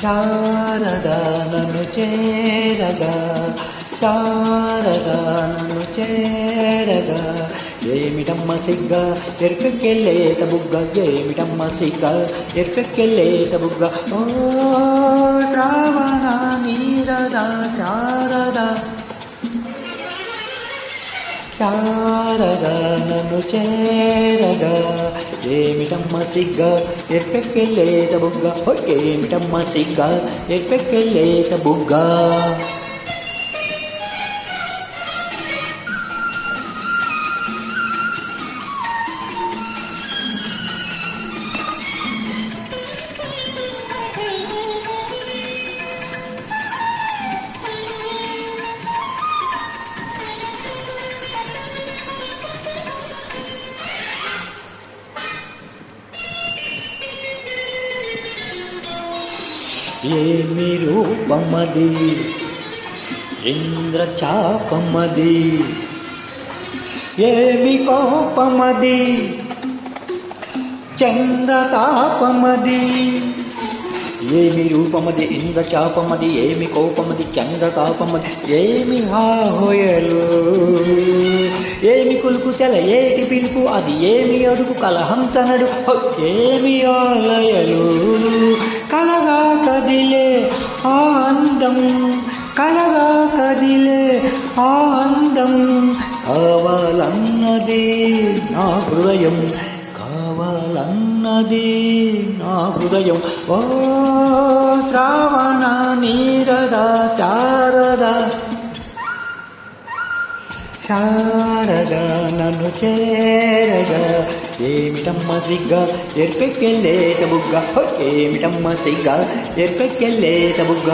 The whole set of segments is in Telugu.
శారద నన్ను చేరగా, శారద నన్ను చేరగా, ఏమిటమ్మ సిగ్గ ఎర్పెక్కెళ్ళేత బుగ్గ, ఏమిటమ్మ సిగ్గ ఎర్పెక్కెళ్ళేత బుగ్గ. ఓ శ్రావణ నీరద శారద, శారద నన్ను చేరగా, ఏమిటమ్మ సిగ్గ ఎర్పెక్కెళ్ళేత బుగ్గ, ఏమిటమ్మ సిగ్గ ఎర్పెక్కెళ్ళేత బుగ్గ. ఏమి రూపమది ఇంద్రచాపమది, ఏమి కోపమది చంద్రతాపమది. ఏమి రూపమది ఇంద్రచాపమది, ఏమి కోపమది చంద్రతాపమది, ఏమి హాహోయలు ఏమి కులుకు చెల ఏటి పిలుపు, అది ఏమి అడుగు కలహంసనడు, ఏమి ఆలయలు కలగా కదిలే ఆనందం, కలగా కదిలే ఆనందం. కావాలన్నది నా హృదయం, కావాలన్నది నా హృదయం. ఓ శ్రావణ నీరద శారద, శారద నన్ను చేరగా, ఏమిటమ్మ సిగ్గ ఎర్పెక్కెళ్ళేత బుగ్గ, ఏమిటమ్మ సిగ్గ ఎర్పెక్కెళ్ళేత బుగ్గ.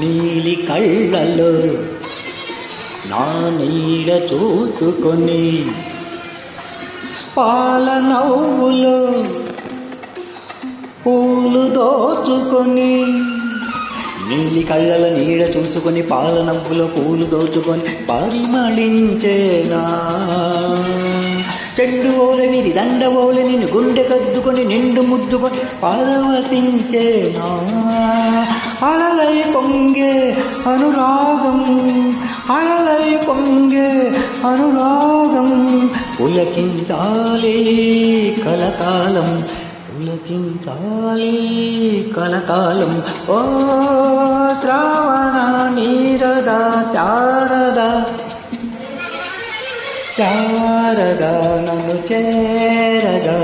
నీలి కళ్ళలో నా నీడ చూసుకొని, పాల నవ్వులో పూలు దోచుకొని, నీలి కళ్ళల నీడ చూసుకొని పాల నవ్వులో పూలు దోచుకొని పరిమళించేనా. చెండు ఓలె విరి దండ ఓలె నిన్ను గుండె కద్దుకొని నిండు ముద్దుకొని పరవశించేనా. అలలై పొంగే అనురాగం, అలలై పొంగే అనురాగం, పులకించాలి కలకాలం, పులకించాలి కలకాలం. ఓ శ్రావణ నీరద శారద, శారద నన్ను చేరగా,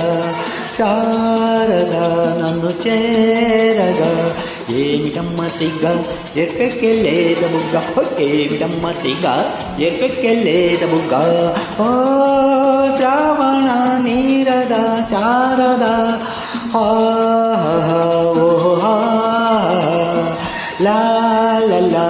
శారద నన్ను చేరగా, ఏమిటమ్మ సిగ్గ ఎర్పెక్కెళ్ళేత బుగ్గ, ఏమిటమ్మ సిగ్గ ఎర్పెక్కెళ్ళేత బుగ్గ. ఓ శ్రావణ నీరద శారద, ఓ లా లా లా